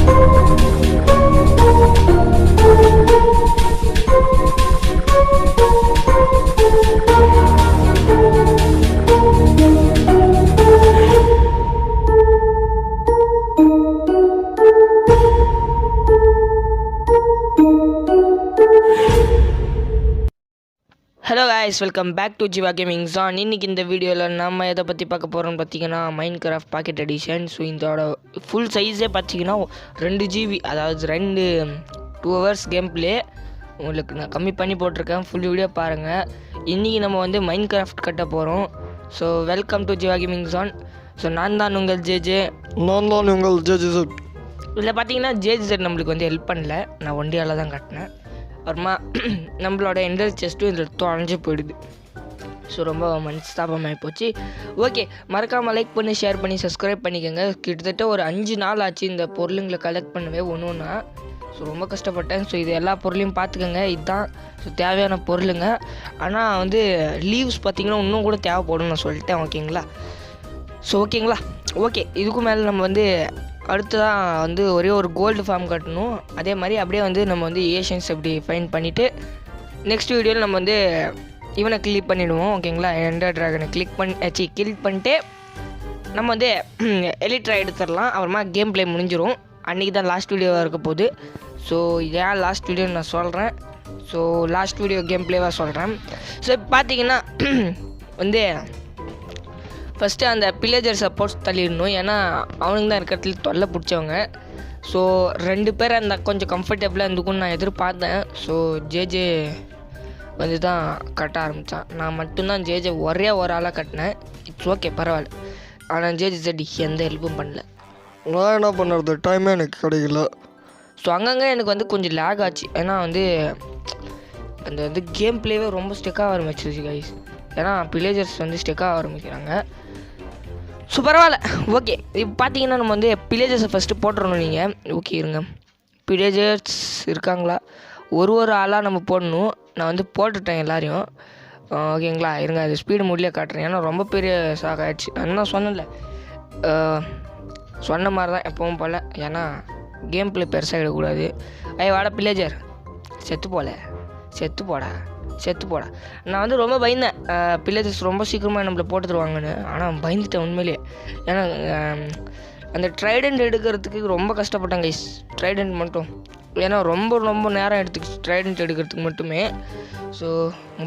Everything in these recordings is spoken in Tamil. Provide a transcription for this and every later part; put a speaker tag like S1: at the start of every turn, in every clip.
S1: Hello guys, welcome back to Jiva gaming zone. இன்றைக்கி இந்த வீடியோவில் நம்ம எதை பற்றி பார்க்க போகிறோம்னு பார்த்தீங்கன்னா Minecraft pocket edition. So இதோட ஃபுல் சைஸே பார்த்தீங்கன்னா 2 GB, அதாவது 2 hours கேம் பிளே. உங்களுக்கு நான் கம்மி பண்ணி போட்டிருக்கேன், ஃபுல் வீடியோ பாருங்கள். இன்றைக்கி நம்ம வந்து மைண்ட் கிராஃப்ட் கட்ட போகிறோம். So welcome to Jiva gaming John. So நான் தான் உங்கள் ஜேஜே. இதில் பார்த்தீங்கன்னா ஜேஜே நம்மளுக்கு வந்து ஹெல்ப் பண்ணல, நான் ஒண்டியால் தான் கட்டினேன். அப்புறமா நம்மளோட எண்டர் செஸ்ட்டும் இதில் தொலைஞ்சு போயிடுது. ஸோ ரொம்ப மனஸ்தாபமாகி போச்சு. ஓகே, மறக்காமல் லைக் பண்ணி ஷேர் பண்ணி சப்ஸ்கிரைப் பண்ணிக்கோங்க. கிட்டத்தட்ட ஒரு 5 நாள் ஆச்சு இந்த பொருளுங்களை கலெக்ட் பண்ணவே ஒன்றுன்னா. ஸோ ரொம்ப கஷ்டப்பட்டேன். ஸோ இது எல்லா பொருளையும் பார்த்துக்கோங்க. இதுதான் ஸோ தேவையான பொருளுங்க. ஆனால் வந்து லீவ்ஸ் பார்த்திங்கன்னா இன்னும் கூட தேவைப்படும் நான் சொல்லிட்டேன். ஓகேங்களா? ஸோ ஓகேங்களா? ஓகே, இதுக்கும் மேலே நம்ம வந்து அடுத்ததான் வந்து ஒரே ஒரு கோல்டு ஃபார்ம் கட்டணும். அதே மாதிரி அப்படியே வந்து நம்ம வந்து ஏஷியன்ஸ் அப்படி ஃபைன் பண்ணிவிட்டு நெக்ஸ்ட் வீடியோவில் நம்ம வந்து இவனை கிளிக் பண்ணிவிடுவோம். ஓகேங்களா? எண்டர் ட்ராகனை கிளிக் பண்ணிட்டு நம்ம வந்து எலிட்ரா எடுத்துடலாம். அப்புறமா கேம் பிளே முடிஞ்சிடும். அன்றைக்கி தான் லாஸ்ட் வீடியோவாக இருக்க போகுது. ஸோ இதான் லாஸ்ட் வீடியோன்னு நான் சொல்கிறேன். ஸோ லாஸ்ட் வீடியோ கேம் பிளேவாக சொல்கிறேன். ஸோ இப்போ பார்த்தீங்கன்னா வந்து ஃபஸ்ட்டு அந்த பில்லேஜர் சப்போர்ட்ஸ் தள்ளிடணும். ஏன்னா அவனுக்கு தான் இருக்கிறதுல தொல்லை பிடிச்சவங்க. ஸோ 2 பேர் அந்த கொஞ்சம் கம்ஃபர்டபுளாக இருந்துக்குன்னு நான் எதிர்பார்த்தேன். ஸோ ஜேஜே வந்து தான் கட்ட ஆரம்பித்தான். நான் மட்டும்தான் ஜேஜே ஒரே ஒரு ஆளாக கட்டினேன். இட்ஸ் ஓகே, பரவாயில்ல. ஆனால் ஜேஜே எந்த ஹெல்ப்பும் பண்ணல.
S2: நான் என்ன பண்ணுறது, டைமே எனக்கு கிடைக்கல.
S1: ஸோ அங்கங்கே எனக்கு வந்து கொஞ்சம் லேக் ஆச்சு. ஏன்னா வந்து அந்த வந்து கேம் பிளேவே ரொம்ப ஸ்டெக்காக ஆரம்பிச்சிருச்சு கைஸ். ஏன்னா பில்லேஜர்ஸ் வந்து ஸ்டெக்காக ஆரம்பிக்கிறாங்க. ஸோ பரவாயில்ல. ஓகே, இப்போ பார்த்தீங்கன்னா நம்ம வந்து பில்லேஜர்ஸை ஃபஸ்ட்டு போட்டுறணும். நீங்கள் ஓகே இருங்க, பில்லேஜர்ஸ் இருக்காங்களா ஒரு ஆளாக நம்ம போடணும். நான் வந்து போட்டுட்டேன் எல்லாரையும். ஓகேங்களா? இருங்க, அது ஸ்பீடு முடியல காட்டுறேன். ஏன்னா ரொம்ப பெரிய ஷாக் ஆகிடுச்சு. நான் சொன்னல, சொன்ன மாதிரி தான் எப்பவும் போல். ஏன்னா கேம் பிளே பெருசாகிடக்கூடாது. வாடா பில்லேஜர், செத்து போடா. நான் வந்து ரொம்ப பயந்தேன், பில்லேஜர்ஸ் ரொம்ப சீக்கிரமாக நம்மளை போட்டு தருவாங்கன்னு. ஆனால் பயந்துட்டேன் உண்மையிலே. ஏன்னா அந்த ட்ரைடண்ட் எடுக்கிறதுக்கு ரொம்ப கஷ்டப்பட்டேன் கைஸ். ட்ரைடண்ட் மட்டும், ஏன்னா ரொம்ப நேரம் எடுத்துக்கிச்சு ட்ரைடண்ட் எடுக்கிறதுக்கு மட்டுமே. ஸோ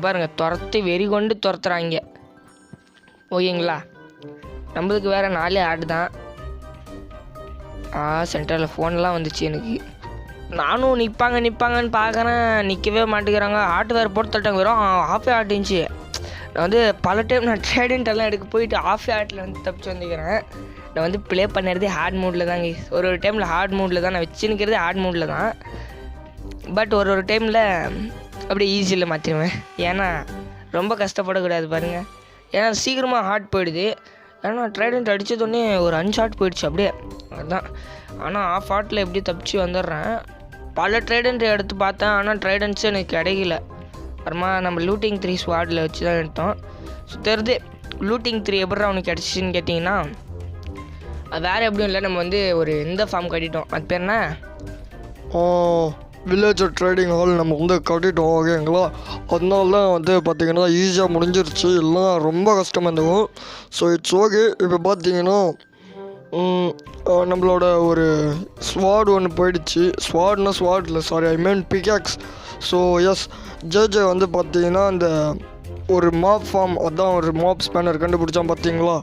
S1: பாருங்கள், வெறி கொண்டு துரத்துறாங்க. ஓகேங்களா? நம்மளுக்கு வேறு 4 ஆடு தான். சென்டரில் ஃபோன்லாம் வந்துச்சு எனக்கு. நானும் நிற்பாங்கன்னு பார்க்குறேன், நிற்கவே மாட்டேங்கிறாங்க. ஆட்டு வேறு போட்டு தட்டாங்க. வெறும் ஆஃபே ஆட்டுச்சு. நான் வந்து பல டைம் நான் ட்ரைடென்ட்டெல்லாம் எடுக்க போயிட்டு ஆஃபே ஆட்டில் வந்து தப்பிச்சு வந்துக்கிறேன். நான் வந்து ப்ளே பண்ணுறதே ஹார்ட் மூடில் தாங்க. ஒரு டைமில் ஹார்ட் மூடில் தான் நான் வச்சுன்னுக்கிறதே, ஹார்ட் மூடில் தான். பட் ஒரு டைமில் அப்படியே ஈஸியில் மாற்றிடுவேன். ஏன்னா ரொம்ப கஷ்டப்படக்கூடாது பாருங்கள். ஏன்னா சீக்கிரமாக ஹார்ட் போயிடுது. ஏன்னா ட்ரைடென்ட் அடித்ததோடனே ஒரு 5 ஷாட் போயிடுச்சு அப்படியே. அதுதான். ஆனால் ஆஃப் ஹார்ட்டில் எப்படி தப்பிச்சு வந்துடுறேன். பல ட்ரைடென்ட் எடுத்து பார்த்தேன், ஆனால் ட்ரைடென்ட்ஸ் எனக்கு கிடைக்கல. அப்புறமா நம்ம லூட்டிங் 3 ஸ்வாடில் வச்சு தான் எடுத்தோம். ஸோ தெரியுது லூட்டிங் 3 எப்படி அவனுக்கு கிடச்சிச்சின்னு கேட்டிங்கன்னா, அது வேறு எப்படியும் இல்லை. நம்ம வந்து ஒரு இந்த ஃபார்ம் கட்டிட்டோம். அது பேர் என்ன,
S2: வில்லேஜர் ட்ரேடிங் ஹால் நம்ம வந்து கட்டிட்டோம். ஓகேங்களா? அதனால தான் வந்து பார்த்திங்கன்னா ஈஸியாக முடிஞ்சிருச்சு. எல்லாம் ரொம்ப கஷ்டமாக இருந்தோம். So it's okay. இப்போ பார்த்தீங்கன்னா நம்மளோட ஒரு ஸ்வாட் ஒன்று போயிடுச்சு. ஸ்வாடில் சாரி, ஐ மீன் பிகாக்ஸ். ஸோ எஸ், ஜேஜே வந்து பார்த்தீங்கன்னா அந்த ஒரு மாப் ஃபார்ம், அதான் ஒரு மாப் ஸ்பேனர் கண்டுபிடிச்சான் பார்த்தீங்களா?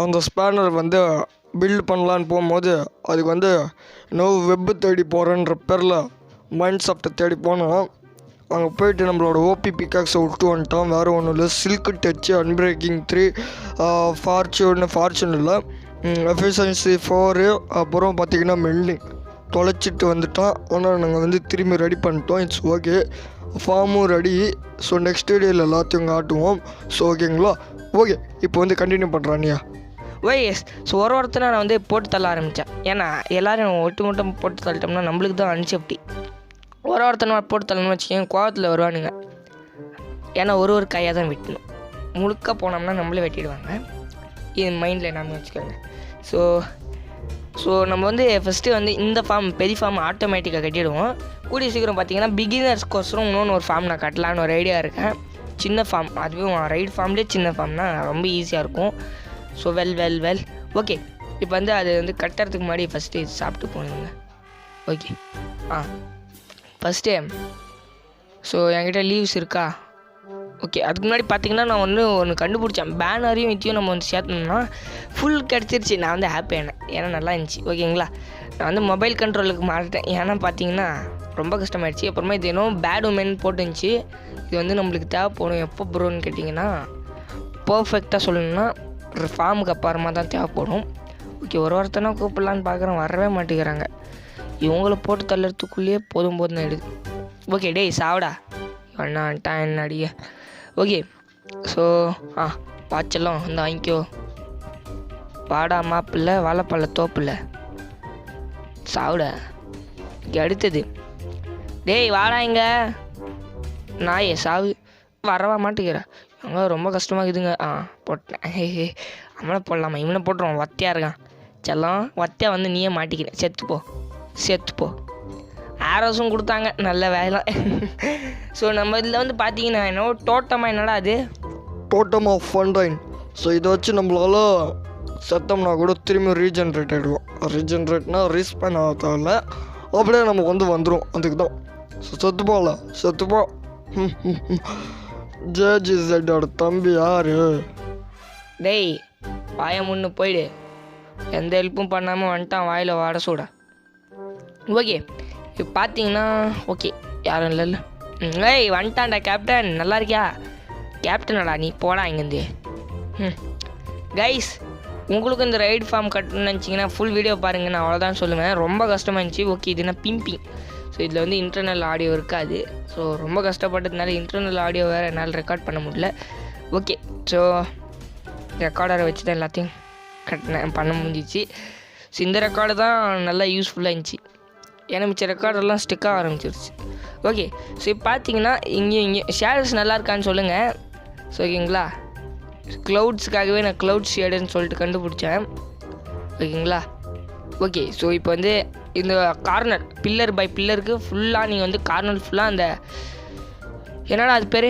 S2: அந்த ஸ்பேனர் வந்து பில்ட் பண்ணலான்னு போகும்போது அதுக்கு வந்து வெப்பு தேடி போகிறேன்ற பேரில் மைண்ட் சாஃப்ட்டை தேடி போனோம். அங்கே போயிட்டு நம்மளோட ஓபி பிகாக்ஸை விட்டு வந்துட்டோம். வேறு ஒன்றும் இல்லை, சில்க்கு டச்சு, அன்பிரேக்கிங் 3, ஃபார்ச்சூன் இல்லை, எஃபிஷியன்சி 4, அப்புறம் பார்த்திங்கன்னா மெண்டிங் தொலைச்சிட்டு வந்துட்டோம். ஆனால் நாங்கள் வந்து திரும்பி ரெடி பண்ணிட்டோம். இட்ஸ் ஓகே, ஃபார்மும் ரெடி. ஸோ நெக்ஸ்ட் வீடியோவில் எல்லாத்தையும் காட்டுவோம். ஸோ ஓகேங்களா? ஓகே, இப்போ வந்து கண்டினியூ பண்ணுறானியா?
S1: எஸ். ஸோ ஒருத்தனை நான் வந்து போட்டு தள்ள ஆரம்பித்தேன். ஏன்னா எல்லோரும் ஒட்டு போட்டு தள்ளிட்டோம்னா நம்மளுக்கு தான் அன்சேஃப்டி. ஒருத்தனை போட்டு தள்ளணும்னு வச்சுக்கோங்க, கோவத்தில் வருவானுங்க. ஏன்னா ஒரு கையாக தான் வெட்டணும். முழுக்க போனோம்னா நம்மளே வெட்டிடுவாங்க. இது மைண்டில் என்ன வச்சுக்கோங்க. ஸோ ஸோ நம்ம வந்து ஃபஸ்ட்டு வந்து இந்த ஃபார்ம் பெரிய ஃபார்ம் ஆட்டோமேட்டிக்காக கட்டிடுவோம். கூடிய சீக்கிரம் பார்த்தீங்கன்னா பிகினர்ஸ்க்கோசரம் இன்னொன்று ஒரு ஃபார்ம் நான் கட்டலான்னு ஒரு ஐடியா இருக்கேன். சின்ன ஃபார்ம், அதுவும் ரைட் ஃபார்ம்லேயே சின்ன ஃபார்ம்னா ரொம்ப ஈஸியாக இருக்கும். So well okay. இப்போ வந்து அது வந்து கட்டுறதுக்கு முன்னாடி ஃபஸ்ட்டு இது சாப்பிட்டு போகணுங்க. ஓகே ஃபஸ்ட்டு ஸோ என்கிட்ட லீவ்ஸ் இருக்கா? ஓகே. அதுக்கு முன்னாடி பார்த்தீங்கன்னா நான் ஒன்று கண்டுபிடிச்சேன். பேனரையும் இத்தையும் நம்ம வந்து சேர்த்தோம்னா ஃபுல் கிடச்சிருச்சு. நான் வந்து ஹாப்பி ஆனேன், ஏன்னா நல்லா இருந்துச்சு. ஓகேங்களா. நான் வந்து மொபைல் கண்ட்ரோலுக்கு மாறிட்டேன், ஏன்னா பார்த்தீங்கன்னா ரொம்ப கஷ்டமாயிடுச்சு. அப்புறமா இது இன்னும் பேட் உமன் போட்டுருந்துச்சு. இது வந்து நம்மளுக்கு தேவைப்படும் எப்போ ப்ரோன்னு கேட்டிங்கன்னா, பர்ஃபெக்டாக சொல்லணும்னா ஒரு ஃபார்முக்கு அப்புறமா தான் தேவைப்படும். ஓகே. ஒருத்தனா கூப்பிடலான்னு பார்க்குறேன், வரவே மாட்டேங்கிறாங்க. இவங்கள போட்டு தள்ளுறதுக்குள்ளேயே போதும் எடுது. ஓகே டேய் சாவிடா அண்ணான்ட்டான் என்ன அடிய. ஓகே. ஸோ வாட்செல்லாம் வந்து வாங்கிக்கோ. வாடா மாப்பிள்ள வாழைப்பழ தோப்பில்ல சாவிட. இங்கே அடுத்தது டேய் வாடா இங்கே நாயே சாவு. வரவா மாட்டேங்கிற. அவங்க ரொம்ப கஷ்டமாக இருக்குதுங்க. போட்டேன். அவனை போடலாமா? இவனை போட்டுருவான், வத்தியாக இருக்கான். செல்லம் வத்தியாக வந்து நீயே மாட்டிக்கிறேன். செத்துப்போ. ஆரோஸும் கொடுத்தாங்க, நல்ல வேலை. ஸோ நம்ம இதில் வந்து பார்த்தீங்கன்னா என்னடா அது
S2: டோட்டம் ஆஃப் ஃபண்டைன். ஸோ இதை வச்சு நம்மளால செத்தோம்னா கூட திரும்பி ரீஜென்ரேட் ஆகிடுவோம். ரீஜென்ரேட்னா ரீஸ்பேன் ஆக தேவையில்ல, அப்படியே நமக்கு வந்து வந்துடும். அதுக்கு தான். ஸோ செத்துப்போ. ஜேஜிசைடோட தம்பி யாரு?
S1: டேய் வாய முன்னு போயிடு. எந்த ஹெல்ப்பும் பண்ணாமல் வந்துட்டான், வாயில் வாட சூட. ஓகே. இப்போ பார்த்தீங்கன்னா ஓகே யாரும் இல்லை. ஏய் வந்துட்டான்டா கேப்டன், நல்லா இருக்கியா? கேப்டனடா நீ போடா இங்கேருந்து. கைஸ் உங்களுக்கு இந்த ரைடு ஃபார்ம் கட்டணும்னு நினச்சிங்கன்னா ஃபுல் வீடியோ பாருங்கள், நான் அவ்வளோதான் சொல்லுவேன். ரொம்ப கஷ்டமாக இருந்துச்சு. ஓகே. இதுனா பிம்பிங். ஸோ இதில் வந்து இன்டர்னல் ஆடியோ இருக்காது. ஸோ ரொம்ப கஷ்டப்பட்டதுனால இன்டர்னல் ஆடியோ வேறு என்னால் ரெக்கார்ட் பண்ண முடியல. ஓகே. ஸோ ரெக்கார்டரை வச்சு தான் எல்லாத்தையும் பண்ண முடிஞ்சிச்சு. ஸோ இந்த ரெக்கார்டு தான் நல்லா யூஸ்ஃபுல்லாக இருந்துச்சு, ஏன்னா மிச்ச ரெக்கார்டெல்லாம் ஸ்டிக்காக ஆரம்பிச்சிருச்சு. ஓகே. ஸோ இப்போ பார்த்தீங்கன்னா இங்கே ஷேடர்ஸ் நல்லா இருக்கான்னு சொல்லுங்கள். ஸோ ஓகேங்களா. க்ளவுட்ஸுக்காகவே நான் க்ளவுட் ஷேடுன்னு சொல்லிட்டு கண்டுபிடிச்சேன். ஓகேங்களா. ஓகே. ஸோ இப்போ வந்து இந்த கார்னர் பில்லர் பை பில்லருக்கு ஃபுல்லாக நீங்கள் வந்து கார்னர் ஃபுல்லாக அந்த என்னடா அது பேர்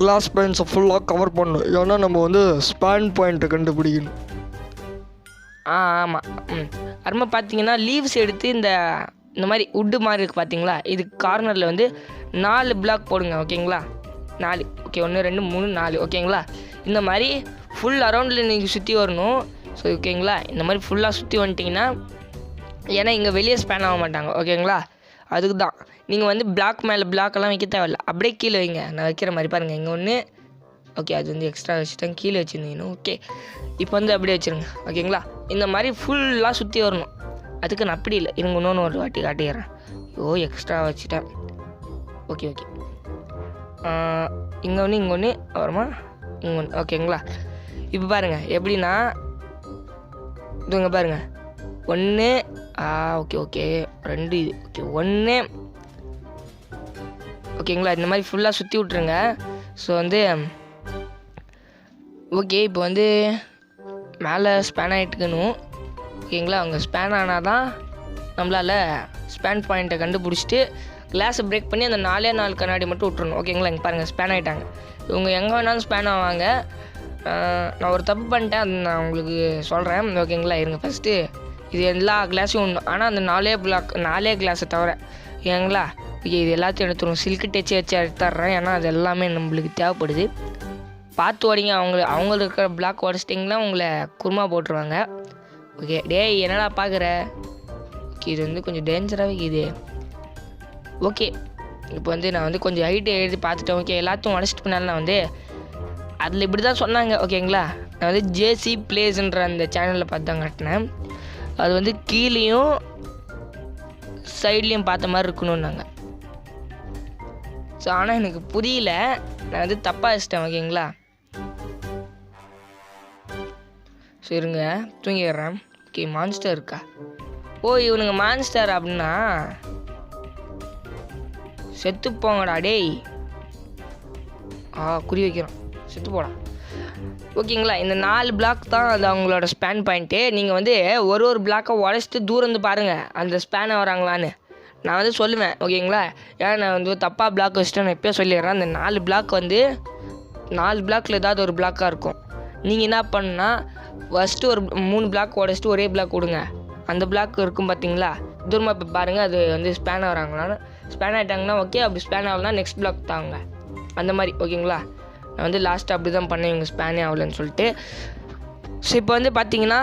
S2: கிளாஸ் பாயிண்ட்ஸை ஃபுல்லாக கவர் பண்ணணும், ஏன்னா நம்ம வந்து ஸ்பேன் பாயிண்ட்டை கண்டுபிடிக்கணும்.
S1: ஆமாம். அப்புறமா பார்த்தீங்கன்னா லீவ்ஸ் எடுத்து இந்த மாதிரி உட்டு மாதிரி இருக்குது பார்த்தீங்களா, இது கார்னரில் வந்து 4 பிளாக் போடுங்க. ஓகேங்களா. 4. ஓகே. 1 2 3 4. ஓகேங்களா. இந்த மாதிரி ஃபுல் அரவுண்டில் நீங்கள் சுற்றி வரணும். ஸோ ஓகேங்களா. இந்த மாதிரி ஃபுல்லாக சுற்றி வந்துட்டிங்கன்னா, ஏன்னா இங்கே வெளியே ஸ்பேன் ஆக மாட்டாங்க. ஓகேங்களா. அதுக்கு தான் நீங்கள் வந்து பிளாக் மேலே பிளாக்கெல்லாம் வைக்க தேவையில்ல, அப்படியே கீழே வைங்க. நான் வைக்கிற மாதிரி பாருங்கள். இங்கே ஒன்று. ஓகே. அது வந்து எக்ஸ்ட்ரா வச்சுட்டேன், கீழே வச்சுருந்தீங்கன்னா. ஓகே. இப்போ வந்து அப்படியே வச்சுருங்க. ஓகேங்களா. இந்த மாதிரி ஃபுல்லாக சுற்றி வரணும். அதுக்கு நான் அப்படி இல்லை, இருங்க இன்னொன்று ஒரு வாட்டி காட்டிக்கிறேன். எக்ஸ்ட்ரா வச்சுட்டேன். ஓகே. இங்கே ஒன்று அப்புறமா இங்கே ஒன்று. ஓகேங்களா. இப்போ பாருங்கள் எப்படின்னா இதுங்க பாருங்கள் 1 ஓகே 2 இது. ஓகே 1. ஓகேங்களா. இந்த மாதிரி ஃபுல்லாக சுற்றி விட்ருங்க. ஸோ வந்து ஓகே. இப்போ வந்து மேலே ஸ்பேன் ஆகிட்டுக்கணும். ஓகேங்களா. அவங்க ஸ்பேன் ஆனால் தான் நம்மளால் ஸ்பேன் பாயிண்ட்டை கண்டுபிடிச்சிட்டு கிளாஸை பிரேக் பண்ணி அந்த 4 கண்ணாடி மட்டும் விட்றணும். ஓகேங்களா. இங்கே பாருங்கள் ஸ்பேன் ஆகிட்டாங்க. இவங்க எங்கே வேணாலும் ஸ்பேன் ஆவாங்க. நான் ஒரு தப்பு பண்ணிட்டேன், அது நான் உங்களுக்கு சொல்கிறேன். ஓகேங்களா. இருங்க ஃபஸ்ட்டு இது எல்லா கிளாஸையும் ஒன்று, ஆனால் அந்த 4 கிளாஸை தவிர. ஓகேங்களா. ஓகே. இது எல்லாத்தையும் எடுத்துருவோம். சில்க்கு டச்சு வச்சு எடுத்துட்றேன், ஏன்னா அது எல்லாமே நம்மளுக்கு தேவைப்படுது. பார்த்து ஓடிங்க. அவங்களுக்கு இருக்கிற பிளாக் உடச்சிட்டிங்கன்னா உங்களை குருமா போட்டுருவாங்க. ஓகே. டேய் என்னடா பார்க்குற? ஓகே. இது வந்து கொஞ்சம் டேஞ்சராகவே இது. ஓகே. இப்போ வந்து நான் வந்து கொஞ்சம் ஹைட்டு எழுதி பார்த்துட்டேன். ஓகே. எல்லாத்தையும் உடச்சிட்டு பின்னால நான் வந்து அதில் இப்படி தான் சொன்னாங்க. ஓகேங்களா. நான் வந்து ஜேசி பிளேஸ்ன்ற அந்த சேனலில் பார்த்து தான் கட்டினேன். அது வந்து கீழேயும் சைட்லேயும் பார்த்த மாதிரி இருக்கணும்னாங்க. ஸோ ஆனால் எனக்கு புரியல, நான் வந்து தப்பாக வச்சிட்டேன். ஓகேங்களா. ஸோ இருங்க தூங்கிடுறேன். ஓகே. மான்ஸ்டர் இருக்கா? இவனுங்க மான்ஸ்டர் அப்படின்னா செத்து போங்கடா டேய். குறி வைக்கிறோம், செத்து போடா. ஓகேங்களா. இந்த 4 பிளாக் தான் அது அவங்களோட ஸ்பேன் பாயிண்ட்டு. நீங்கள் வந்து ஒரு பிளாக்கை உடச்சிட்டு தூரம் வந்து பாருங்கள் அந்த ஸ்பேனை வராங்களான்னு. நான் வந்து சொல்லுவேன் ஓகேங்களா. ஏன்னா நான் வந்து தப்பாக பிளாக் வச்சுட்டு நான் எப்போயே சொல்லிடுறேன். அந்த 4 பிளாக் வந்து 4 பிளாக்கில் ஏதாவது ஒரு பிளாக்காக இருக்கும். நீங்கள் என்ன பண்ணுன்னா ஃபஸ்ட்டு ஒரு 3 பிளாக் உடச்சிட்டு ஒரே பிளாக் கொடுங்க. அந்த பிளாக் இருக்கும் பார்த்தீங்களா, தூரமாக இப்போ பாருங்கள் அது வந்து ஸ்பேன் ஆகிறாங்களான்னு. ஸ்பேன் ஆகிட்டாங்கன்னா ஓகே, அப்படி ஸ்பேன் ஆகலன்னா நெக்ஸ்ட் பிளாக் தாங்க அந்த மாதிரி ஓகேங்களா. நான் வந்து லாஸ்ட்டு அப்படி தான் பண்ணேன் இவங்க ஸ்பேனே ஆகலன்னு சொல்லிட்டு. ஸோ இப்போ வந்து பார்த்தீங்கன்னா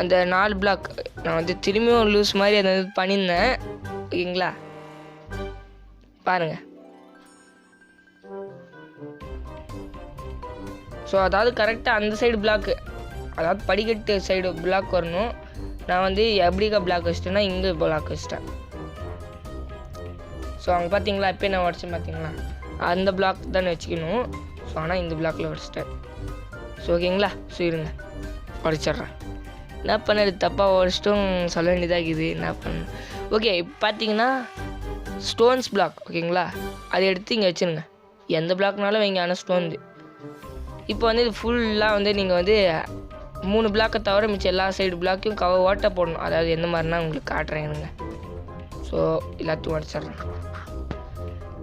S1: அந்த 4 பிளாக் நான் வந்து திரும்பியும் லூஸ் மாதிரி அதை வந்து பண்ணியிருந்தேன் ஓகேங்களா. பாருங்கள். ஸோ அதாவது கரெக்டாக அந்த சைடு பிளாக்கு, அதாவது படிக்கட்டு சைடு பிளாக் வரணும். நான் வந்து எப்படிக்கா பிளாக் வச்சிட்டேன்னா இங்கே பிளாக் வச்சிட்டேன். ஸோ அங்கே பார்த்தீங்களா இப்போ நான் உடச்சேன் பார்த்தீங்களா, அந்த பிளாக் தானே வச்சுக்கணும். ஸோ ஆனால் இந்த பிளாக்கில் உடச்சிட்டேன். ஸோ ஓகேங்களா. ஸோ இருங்க உடச்சிட்றேன். என்ன பண்ணது தப்பாக உடச்சிட்டும் சொல்ல வேண்டியதாக இருக்குது, என்ன பண்ண. ஓகே இப்போ பார்த்தீங்கன்னா ஸ்டோன்ஸ் பிளாக் ஓகேங்களா, அதை எடுத்து இங்கே வச்சுருங்க. எந்த பிளாக்னாலும் வைங்க, ஆனால் ஸ்டோன். இப்போ வந்து இது ஃபுல்லாக வந்து நீங்கள் வந்து 3 பிளாக்கை தவிர மிச்சம் எல்லா சைடு பிளாக்கையும் ஓட்டை போடணும். அதாவது எந்த மாதிரினா உங்களுக்கு காட்டுறேன் இருங்க. ஸோ எல்லாத்தையும் உடச்சிட்றேன்.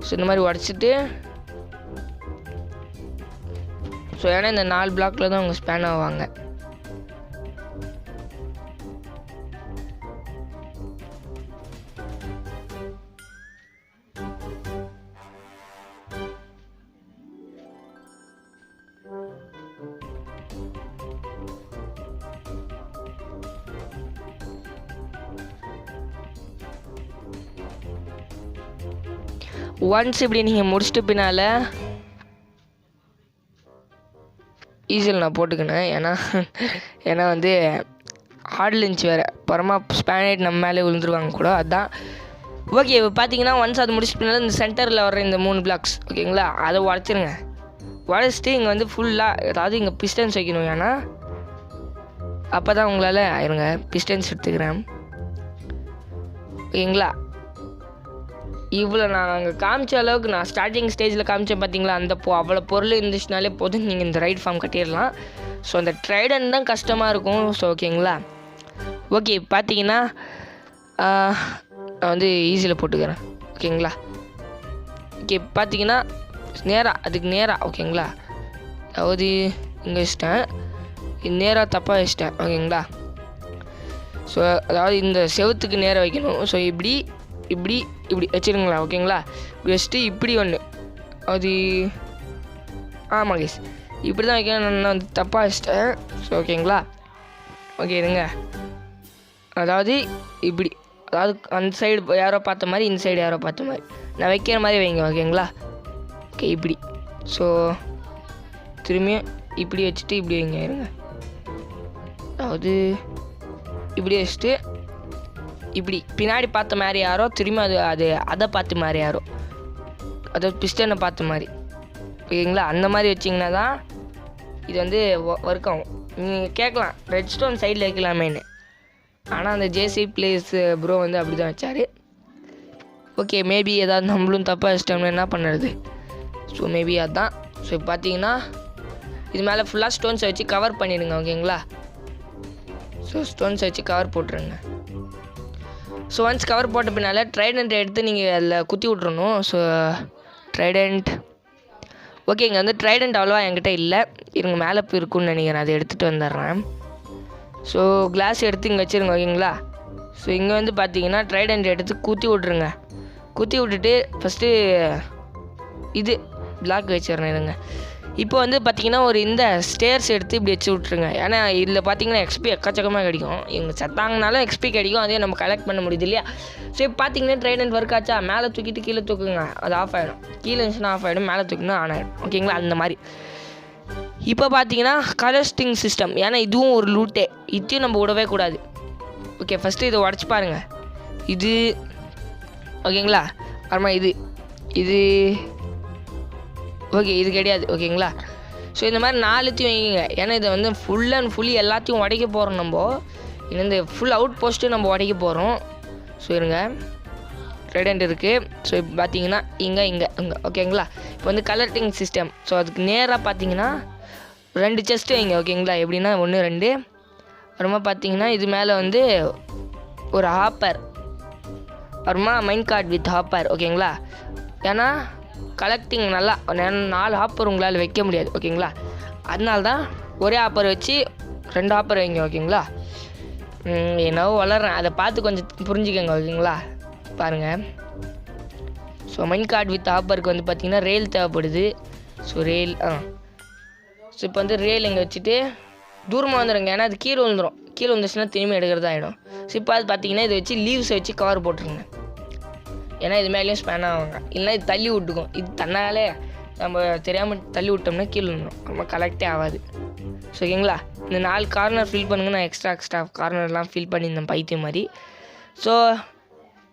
S1: ஸோ இந்த மாதிரி உடச்சிட்டு ஸோ ஏன்னா இந்த 4 பிளாக்கில் தான் அவங்க ஸ்பேன் ஆவாங்க. ஒன்ஸ் இப்படி நீங்கள் முடிச்சிட்டு பின்னால் ஈஸியில் நான் போட்டுக்கினேன். ஏன்னா வந்து ஹார்ட் லஞ்ச் வேறு அப்புறமா ஸ்பேனைட் நம்ம மேலே விழுந்துருவாங்க கூட, அதுதான். ஓகே இப்போ பார்த்தீங்கன்னா ஒன்ஸ் அது முடிச்சிட்டு பின்னால் இந்த சென்டரில் வர இந்த 3 பிளாக்ஸ் ஓகேங்களா, அதை உடச்சிருங்க. உடச்சிட்டு இங்கே வந்து ஃபுல்லாக அதாவது இங்கே பிஸ்டன்ஸ் வைக்கணும். ஏன்னா அப்போ தான் உங்களால் ஆயிருங்க. பிஸ்டன்ஸ் எடுத்துக்கிறேன் ஓகேங்களா. இவ்வளோ நான் அங்கே காமிச்ச அளவுக்கு நான் ஸ்டார்டிங் ஸ்டேஜில் காமிச்சேன் பார்த்தீங்களா, அந்த அவ்வளோ பொருள் இருந்துச்சுனாலே போதும் நீங்கள் இந்த ரைட் ஃபார்ம் கட்டிடலாம். ஸோ அந்த ட்ரைடன் தான் கஷ்டமாக இருக்கும். ஸோ ஓகேங்களா. ஓகே பார்த்தீங்கன்னா நான் வந்து ஈஸியில் போட்டுக்கிறேன் ஓகேங்களா. ஓகே பார்த்தீங்கன்னா அதுக்கு நேராக ஓகேங்களா, அதாவது இங்கே வச்சிட்டேன், நேராக தப்பாக வச்சிட்டேன் ஓகேங்களா. ஸோ அதாவது இந்த செவத்துக்கு நேராக வைக்கணும். ஸோ இப்படி வச்சுருங்களா ஓகேங்களா. இப்படி வச்சுட்டு இப்படி ஒன்று அது ஆமாம் கேஸ் இப்படி தான் வைக்கணும். நான் வந்து தப்பாக வச்சிட்டேன். ஸோ ஓகேங்களா. ஓகே இருங்க, அதாவது இப்படி, அதாவது அந்த சைடு யாரோ பார்த்த மாதிரி இந்த சைடு யாரோ பார்த்த மாதிரி நான் வைக்கிற மாதிரி வைங்க ஓகேங்களா. ஓகே இப்படி. ஸோ திரும்பியும் இப்படி வச்சுட்டு இப்படி வைங்க இருங்க, அதாவது இப்படி வச்சுட்டு இப்படி பின்னாடி பார்த்த மாதிரி யாரோ திரும்பி அதை பார்த்த மாதிரி யாரோ, அதாவது பிஸ்டனை பார்த்த மாதிரி ஓகேங்களா. அந்த மாதிரி வச்சிங்கன்னா தான் இது வந்து ஒர்க் ஆகும். நீங்கள் கேட்கலாம் ரெட் ஸ்டோன் சைடில் வைக்கலாமேன்னு, ஆனால் அந்த ஜேசி பிளேஸ் ப்ரோ வந்து அப்படி தான் வச்சார். ஓகே மேபி ஏதாவது நம்மளும் தப்பாக வச்சிட்டோம்னா என்ன பண்ணுறது. ஸோ மேபி அதுதான். ஸோ இப்போ பார்த்தீங்கன்னா இது மேலே ஃபுல்லாக ஸ்டோன்ஸை வச்சு கவர் பண்ணிடுங்க ஓகேங்களா. ஸோ ஸ்டோன்ஸை வச்சு கவர் போட்டுருங்க. ஸோ ஒன்ஸ் கவர் போட்ட பின்னால் ட்ரைடண்ட் எடுத்து நீங்கள் அதில் குத்தி விட்றணும். ஸோ ட்ரைடண்ட் ஓகே, இங்கே வந்து ட்ரைடண்ட் அவ்வளோவா என்கிட்ட இல்லை, இருங்க மேலே போய் இருக்குன்னு நினைக்கிறேன், அதை எடுத்துகிட்டு வந்துடுறேன். ஸோ கிளாஸ் எடுத்து இங்கே வச்சுருங்க ஓகேங்களா. ஸோ இங்கே வந்து பார்த்தீங்கன்னா ட்ரைடண்ட் எடுத்து குத்தி விட்ருங்க. குத்தி விட்டுட்டு ஃபஸ்ட்டு இது பிளாக் வச்சிடறேன் இருங்க. இப்போ வந்து பார்த்தீங்கன்னா ஒரு இந்த ஸ்டேர்ஸ் எடுத்து இப்படி வச்சு விட்ருங்க. ஏன்னா இதில் பார்த்தீங்கன்னா எக்ஸ்பி எக்கச்சக்கமாக கிடைக்கும். இவங்க செத்தாங்கனாலும் எக்ஸ்பி கிடைக்கும், அதே நம்ம கலெக்ட் பண்ண முடியுது இல்லையா. ஸோ இப்போ பார்த்தீங்கன்னா ட்ரைடண்ட் ஒர்க் ஆச்சா, மேலே தூக்கிட்டு கீழே தூக்குங்க, அது ஆஃப் ஆகிடும். கீழே இருந்துச்சுன்னா ஆஃப் ஆகிடும், மேலே தூக்கினா ஆன் ஆகிடும் ஓகேங்களா. அந்த மாதிரி இப்போ பார்த்தீங்கன்னா கலஸ்டிங் சிஸ்டம், ஏன்னா இதுவும் ஒரு லூட்டே, இதையும் நம்ம விடவே கூடாது. ஓகே ஃபஸ்ட்டு இதை உடச்சி பாருங்கள். இது ஓகேங்களா. அப்புறமா இது ஓகே இது கிடையாது ஓகேங்களா. ஸோ இந்த மாதிரி 4த்தையும் வைங்க, ஏன்னா இதை வந்து ஃபுல் அண்ட் ஃபுல்லி எல்லாத்தையும் உடைக்க போகிறோம் நம்ம. இன்னும் இந்த ஃபுல் அவுட் போஸ்ட்டு நம்ம உடைக்க போகிறோம். ஸோ இருங்க ட்ரைடண்ட் இருக்குது. ஸோ இப்போ பார்த்தீங்கன்னா இங்கே ஓகேங்களா. இப்போ வந்து கலர்டிங் சிஸ்டம். ஸோ அதுக்கு நேராக பார்த்தீங்கன்னா 2 செஸ்ட்டு வைங்க ஓகேங்களா. எப்படின்னா 1 2 அப்புறமா பார்த்தீங்கன்னா இது மேலே வந்து ஒரு ஹாப்பர், அப்புறமா மைண்ட் கார்டு வித் ஹாப்பர் ஓகேங்களா. ஏன்னா கலெக்டிங் நல்லா 4 ஹாப்பர் உங்களால் வைக்க முடியாது ஓகேங்களா. அதனால தான் ஒரே ஹாப்பர் வச்சு 2 ஹாப்பர் வைங்க ஓகேங்களா. என்னவோ வளர்றேன், அதை பார்த்து கொஞ்சம் புரிஞ்சுக்கோங்க ஓகேங்களா. பாருங்கள். ஸோ மைண்ட் கார்டு வித் ஹாப்பருக்கு வந்து பார்த்திங்கன்னா ரேல் தேவைப்படுது. ஸோ ரேல் ஸோ இப்போ வந்து ரேல் இங்கே வச்சுட்டு தூரமாக வந்துடுங்க, ஏன்னா அது கீழே விழுந்துடும். கீழே வந்துச்சுன்னா திரும்பி எடுக்கிறதா ஆகிடும். ஸோ இப்போ அது பார்த்தீங்கன்னா இதை வச்சு லீவ்ஸை வச்சு கவர் போட்டுருங்க, ஏன்னா இது மேலேயும் ஸ்பேன் ஆகுங்க. இல்லைனா இது தள்ளி விட்டுக்கும். இது தன்னாலே நம்ம தெரியாமல் தள்ளி விட்டோம்னா கீழே விழுந்துடும், நம்ம கலெக்டே ஆகாது. ஸோ ஓகேங்களா. இந்த 4 கார்னர் ஃபில் பண்ணுங்க. நான் எக்ஸ்ட்ரா கார்னர்லாம் ஃபில் பண்ணியிருந்தேன் பைத்தியம் மாதிரி. ஸோ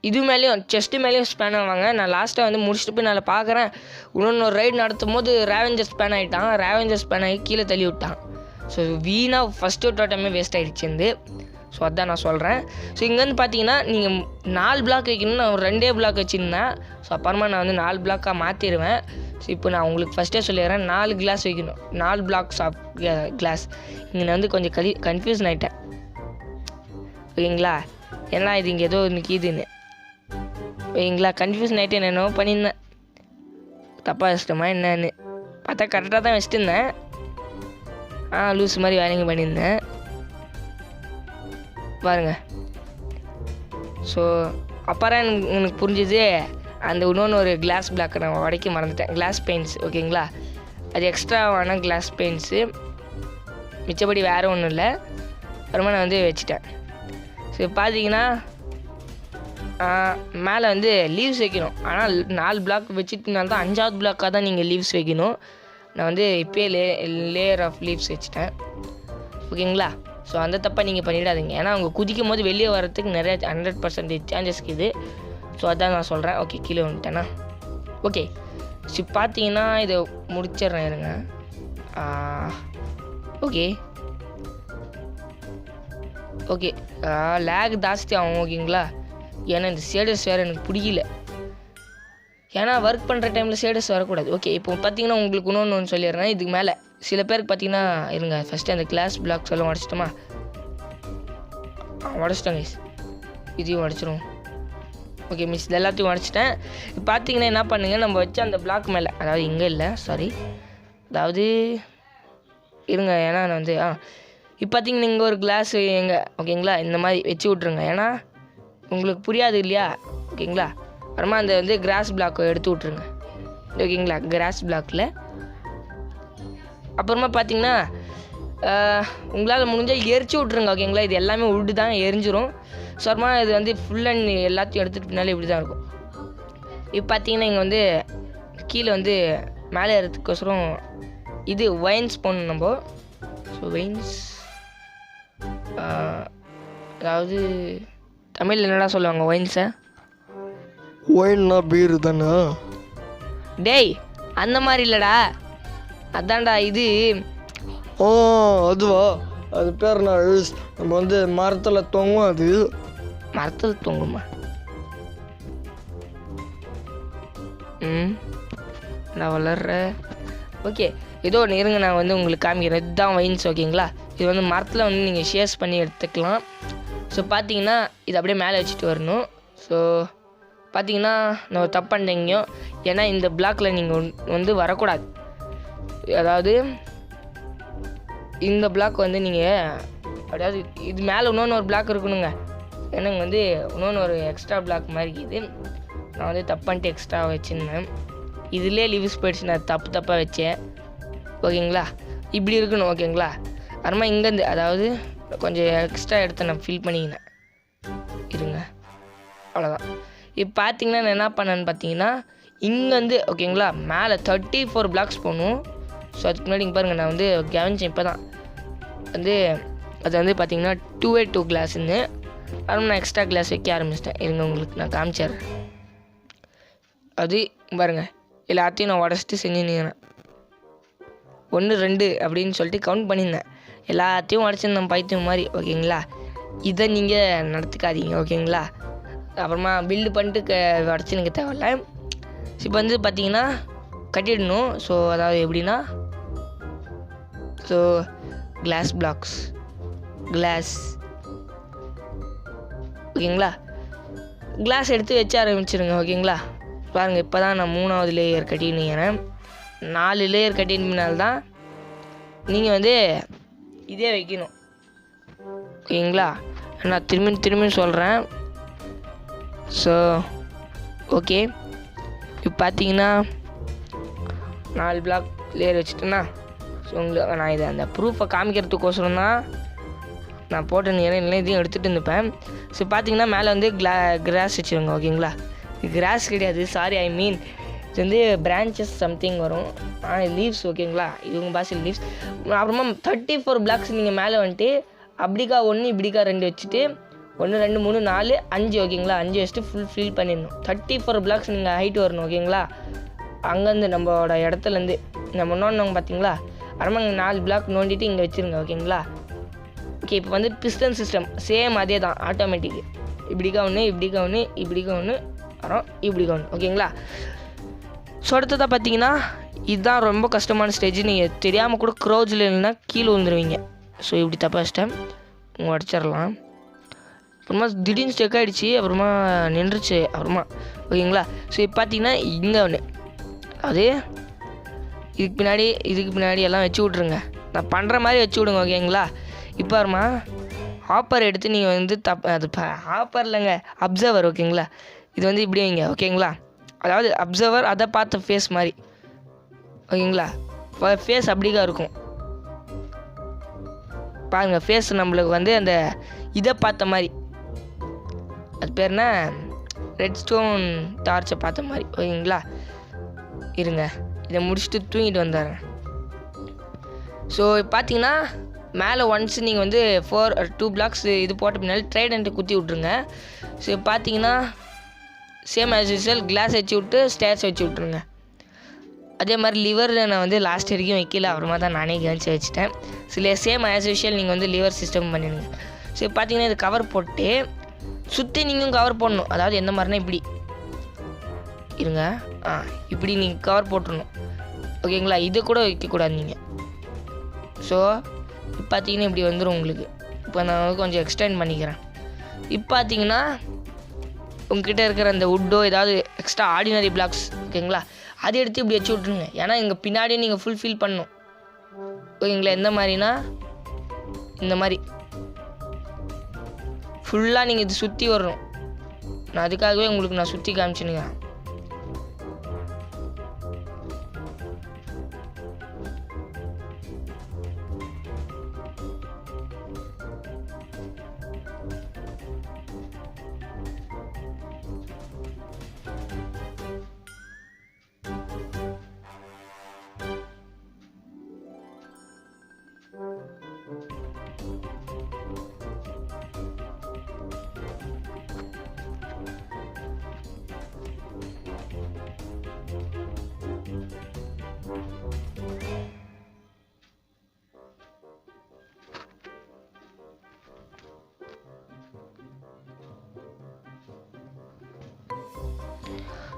S1: இது மேலேயும் செஸ்ட்டு மேலேயும் ஸ்பேன் ஆவாங்க. நான் லாஸ்ட்டாக வந்து முடிச்சுட்டு போய் நான் பார்க்குறேன், இன்னொன்று ரைடு நடத்தும் போது ரேவெஞ்சர் ஸ்பேன் ஆகிட்டான். ரேவெஞ்சர் ஸ்பேன் ஆகி கீழே தள்ளி விட்டான். ஸோ வீணாக ஃபஸ்ட்டு டோட்டமே வேஸ்ட் ஆகிடுச்சு. ஸோ அதான் நான் சொல்கிறேன். ஸோ இங்கேருந்து பார்த்தீங்கன்னா நீங்கள் 4 பிளாக் வைக்கணும்னு நான் 2 பிளாக் வச்சுருந்தேன். ஸோ அப்புறமா நான் வந்து 4 பிளாக்காக மாற்றிடுவேன். ஸோ இப்போ நான் உங்களுக்கு ஃபஸ்ட்டே சொல்லிடுறேன், 4 கிளாஸ் வைக்கணும், 4 பிளாக்ஸ் ஆஃப் கிளாஸ். இங்கே நான் வந்து கொஞ்சம் கன்ஃபியூஷன் ஆகிட்டேன் ஓகேங்களா. ஏன்னா இது இங்கே ஏதோ நிற்கிதுன்னு ஓகேங்களா. கன்ஃபியூஷன் ஆகிட்டு என்னென்னோ பண்ணியிருந்தேன், தப்பாக வச்சிட்டோமா என்னன்னு பார்த்தா கரெக்டாக தான் வச்சுட்டுருந்தேன். லூஸ் மாதிரி வேலைங்க பண்ணியிருந்தேன் பாருங்கள். ஸோ அப்புறம் எனக்கு புரிஞ்சுது, அந்த இன்னொன்று ஒரு கிளாஸ் பிளாக்கை நான் உடைக்க மறந்துட்டேன். கிளாஸ் பெயிண்ட்ஸ் ஓகேங்களா, அது எக்ஸ்ட்ராவான கிளாஸ் பெயிண்ட்ஸு, மிச்சப்படி வேறு ஒன்றும் இல்லை. அப்புறமா நான் வந்து வச்சுட்டேன். ஸோ பார்த்தீங்கன்னா மேலே வந்து லீவ்ஸ் வைக்கணும். ஆனால் 4 பிளாக் வச்சுட்டுனால தான் 5ஆவது பிளாக்காக தான் நீங்கள் லீவ்ஸ் வைக்கணும். நான் வந்து இப்போயே லேயர் ஆஃப் லீவ்ஸ் வச்சுட்டேன் ஓகேங்களா. ஸோ அந்த தப்பை நீங்கள் பண்ணிடாதீங்க, ஏன்னா அவங்க குதிக்கும் போது வெளியே வர்றதுக்கு நிறைய 100% சான்சஸ் இருக்குது. ஸோ அதான் நான் சொல்கிறேன். ஓகே, கீழே வந்துட்டேன்னா ஓகே. ஸோ பார்த்தீங்கன்னா இதை முடிச்சிட்றேன் இருங்க. ஓகே ஓகே லேக் ஜாஸ்தி ஆகும் ஓகேங்களா. ஏன்னா இந்த ஷேடர்ஸ் வேறு எனக்கு பிடிக்கல, ஏன்னா ஒர்க் பண்ணுற டைமில் ஷேடர்ஸ் வரக்கூடாது. ஓகே, இப்போ பார்த்தீங்கன்னா உங்களுக்கு இன்னொன்று சொல்லிடுறேன். இதுக்கு மேலே சில பேருக்கு பார்த்தீங்கன்னா இருங்க, ஃபஸ்ட்டு அந்த கிளாஸ் பிளாக்ஸ் எல்லாம் உடச்சிட்டோமா, உடச்சிட்டோங்க. இதையும் உடச்சிரும். ஓகே மிஸ், இது எல்லாத்தையும் உடச்சிட்டேன். இப்போ பார்த்தீங்கன்னா என்ன பண்ணுங்க, நம்ம வச்சு அந்த பிளாக் மேலே, அதாவது இங்கே இல்லை சாரி, அதாவது இருங்க, ஏன்னா நான் வந்து இப்போ பார்த்தீங்கன்னா இங்கே ஒரு கிளாஸ் எங்கே ஓகேங்களா, இந்த மாதிரி வச்சு விட்ருங்க, ஏன்னா உங்களுக்கு புரியாது இல்லையா ஓகேங்களா. அப்புறமா அந்த வந்து கிராஸ் பிளாக்கை எடுத்து விட்ருங்க ஓகேங்களா, கிராஸ் பிளாக்கில். அப்புறமா பார்த்தீங்கன்னா உங்களால் முடிஞ்சால் எரிச்சு விட்ருங்க ஓகேங்களா. இது எல்லாமே உட்டு தான் எரிஞ்சிரும். ஸோ அப்புறமா இது வந்து ஃபுல் அண்ட் எல்லாத்தையும் எடுத்துகிட்டு பின்னாலே இப்படி தான் இருக்கும். இப்போ பார்த்தீங்கன்னா இங்கே வந்து கீழே வந்து மேலே ஏறதுக்கோசரம் இது வைன்ஸ் போடணும் நம்ம. ஸோ வைன்ஸ் அதாவது தமிழில் என்னடா சொல்லுவாங்க வைன்ஸை?
S2: ஒயின்னா பீரு தானே?
S1: டேய் அந்த மாதிரி இல்லைடா, அதான்டா இது.
S2: அதுவா, அது பேர் நான் நம்ம வந்து மரத்தில் தொங்கும். அது
S1: மரத்தில் தொங்குமா? நான் வளர்ற ஓகே ஏதோ ஒன்று இருங்க, நான் வந்து உங்களுக்கு காமிக்கிறேன். இதுதான் வைன்ஸ் ஓகேங்களா. இது வந்து மரத்தில் வந்து நீங்கள் ஷேர்ஸ் பண்ணி எடுத்துக்கலாம். ஸோ பார்த்தீங்கன்னா இது அப்படியே மேலே வச்சுட்டு வரணும். ஸோ பார்த்தீங்கன்னா நான் தப்பு பண்ணிட்டேங்க, ஏன்னா இந்த பிளாக்கில் நீங்கள் வந்து வரக்கூடாது. அதாவது இந்த பிளாக் வந்து நீங்கள், அதாவது இது மேலே இன்னொன்று ஒரு பிளாக் இருக்கணுங்க, ஏன்னா இங்கே வந்து இன்னொன்று ஒரு எக்ஸ்ட்ரா பிளாக் மாதிரி இருக்குது. நான் வந்து தப்பு பண்ணிட்டு எக்ஸ்ட்ரா வச்சுருந்தேன். இதிலே லீவ்ஸ் போயிடுச்சு, நான் தப்பாக வச்சேன் ஓகேங்களா. இப்படி இருக்கணும் ஓகேங்களா. அப்புறமா இங்கேருந்து அதாவது கொஞ்சம் எக்ஸ்ட்ரா எடுத்து நான் ஃபில் பண்ணிக்கினேன் இருங்க, அவ்வளோதான். இப்போ பார்த்தீங்கன்னா நான் என்ன பண்ணேன்னு பார்த்தீங்கன்னா இங்கேருந்து ஓகேங்களா மேலே 34 பிளாக்ஸ் போகணும். ஸோ அதுக்கு முன்னாடி இங்கே பாருங்கள், நான் வந்து கவனிச்சேன் இப்போ தான் வந்து அது வந்து பார்த்தீங்கன்னா 2x2 கிளாஸ்ன்னு. அப்புறம் நான் எக்ஸ்ட்ரா கிளாஸ் வைக்க ஆரம்பிச்சிட்டேன். இருங்க உங்களுக்கு நான் காமிச்சிடுறேன். அது பாருங்கள், எல்லாத்தையும் நான் உடச்சிட்டு செஞ்சுருந்தேன். 1 2 அப்படின்னு சொல்லிட்டு கவுண்ட் பண்ணியிருந்தேன். எல்லாத்தையும் உடச்சிருந்தேன் பைத்தியம் மாதிரி ஓகேங்களா. இதை நீங்கள் நடத்துக்காதீங்க ஓகேங்களா. அப்புறமா பில்டு பண்ணிட்டு உடச்சி எனக்கு தேவையில்ல. இப்போ வந்து பார்த்தீங்கன்னா கட்டிடணும். ஸோ அதாவது எப்படின்னா ஸோ கிளாஸ் பிளாக்ஸ் கிளாஸ் ஓகேங்களா. கிளாஸ் எடுத்து வச்சு ஆரம்பிச்சிருங்க ஓகேங்களா. பாருங்கள் இப்போ தான் நான் 3வது லேயர் கட்டினுக்கிறேன். 4 லேயர் கட்டினால்தான் நீங்கள் வந்து இதே வைக்கணும் ஓகேங்களா. நான் திரும்பி சொல்கிறேன். ஸோ ஓகே இப்போ பார்த்தீங்கன்னா 4 பிளாக் லேயர் வச்சுட்டேன்னா ஸோ உங்களுக்கு நான் இதை அந்த ப்ரூஃபை காமிக்கிறதுக்கோசரம் தான் நான் போட்டு இல்லை இதையும் எடுத்துகிட்டு இருந்துப்பேன். ஸோ பார்த்தீங்கன்னா மேலே வந்து கிராஸ் வச்சுருங்க ஓகேங்களா. கிராஸ் கிடையாது, சாரி, ஐ மீன் இது வந்து பிரான்ச்சஸ் சம்திங் வரும், லீவ்ஸ் ஓகேங்களா. இவங்க பாஷையில் லீவ்ஸ். அப்புறமா 34 பிளாக்ஸ் நீங்கள் மேலே வந்துட்டு அப்படிக்கா 1 இப்படிக்கா 2 வச்சுட்டு 1 2 3 4 5 ஓகேங்களா. 5 வச்சுட்டு ஃபுல் ஃபில் பண்ணிடணும். 34 பிளாக்ஸ் நீங்கள் ஹைட் வரணும் ஓகேங்களா. அங்கேருந்து நம்மளோட இடத்துலேருந்து நம்ம நோண்டினவங்க பார்த்தீங்களா. அப்புறமா 4 பிளாக் நோண்டிட்டு இங்கே வச்சுருங்க ஓகேங்களா. ஓகே இப்போ வந்து பிஸ்டன் சிஸ்டம் சேம் அதே தான், ஆட்டோமேட்டிக். இப்படிக்கா 1 இப்படிக்கா 1 இப்படிக்கா 1 அப்புறம் இப்படிக்கா 1 ஓகேங்களா. ஸோ அடுத்ததாக பார்த்தீங்கன்னா இதுதான் ரொம்ப கஷ்டமான ஸ்டேஜ். நீங்கள் தெரியாமல் கூட க்ரோஜில் இல்லைன்னா கீழே விழுந்துருவீங்க. ஸோ இப்படி தப்பாக வச்சிட்டேன், உங்கள் அடிச்சிடலாம். அப்புறமா திடீர்னு ஸ்டெக் ஆகிடுச்சு, அப்புறமா நின்றுச்சு அப்புறமா ஓகேங்களா. ஸோ இப்போ பார்த்தீங்கன்னா இங்கே ஒன்று அது இதுக்கு பின்னாடி எல்லாம் வச்சு விட்ருங்க. நான் பண்ணுற மாதிரி வச்சு விடுங்க ஓகேங்களா. இப்போ வருமா ஹாப்பர் எடுத்து நீங்கள் வந்து அது ஹாப்பர் இல்லைங்க, அப்சர்வர் ஓகேங்களா. இது வந்து இப்படி வைங்க ஓகேங்களா. அதாவது அப்சர்வர் அதை பார்த்த ஃபேஸ் மாதிரி ஓகேங்களா. ஃபேஸ் அப்படிக்கா இருக்கும் பாருங்கள். ஃபேஸ் நம்மளுக்கு வந்து அந்த இதை பார்த்த மாதிரி, அது பேர்னா ரெட் ஸ்டோன் டார்ச்சை பார்த்த மாதிரி ஓகேங்களா. இருங்க இதை முடிச்சுட்டு தூங்கிட்டு வந்துடுறேன். ஸோ பார்த்தீங்கன்னா மேலே ஒன்ஸ் நீங்கள் வந்து 2 பிளாக்ஸ் இது போட்ட பின்னாடி ட்ரைடண்ட்டை குத்தி விட்ருங்க. ஸோ பார்த்தீங்கன்னா சேம் ஆஸ் யூஸ்வல் கிளாஸ் வச்சு விட்டு ஸ்டேர்ஸ் வச்சு விட்ருங்க. அதே மாதிரி லிவர் நான் வந்து லாஸ்ட் வரைக்கும் வைக்கல, அப்புறமா தான் நானே கவனிச்சு வச்சுட்டேன். சில சேம் ஆஸ் யூஸ்வல் நீங்கள் வந்து லிவர் சிஸ்டம் பண்ணிடுங்க. ஸோ பார்த்தீங்கன்னா இது கவர் போட்டு சுற்றி நீங்களும் கவர் போடணும். அதாவது எந்த மாதிரினா இப்படி இருங்க, இப்படி நீங்கள் கவர் போட்டுடணும் ஓகேங்களா. இது கூட வைக்கக்கூடாது நீங்கள். ஸோ இப்போ பார்த்தீங்கன்னா இப்படி வந்துடும் உங்களுக்கு. இப்போ நான் கொஞ்சம் எக்ஸ்டெண்ட் பண்ணிக்கிறேன். இப்போ பார்த்தீங்கன்னா உங்ககிட்ட இருக்கிற அந்த வுட்டோ ஏதாவது எக்ஸ்ட்ரா ஆர்டினரி பிளாக்ஸ் ஓகேங்களா, அதை எடுத்து இப்படி வச்சு விட்ருங்க. ஏன்னா இங்கே பின்னாடியே நீங்கள் ஃபுல்ஃபில் பண்ணணும் ஓகேங்களா. எந்த மாதிரினா இந்த மாதிரி ஃபுல்லாக நீங்கள் இது சுற்றி வரணும். நான் அதுக்காகவே உங்களுக்கு நான் சுற்றி காமிச்சுனுங்க.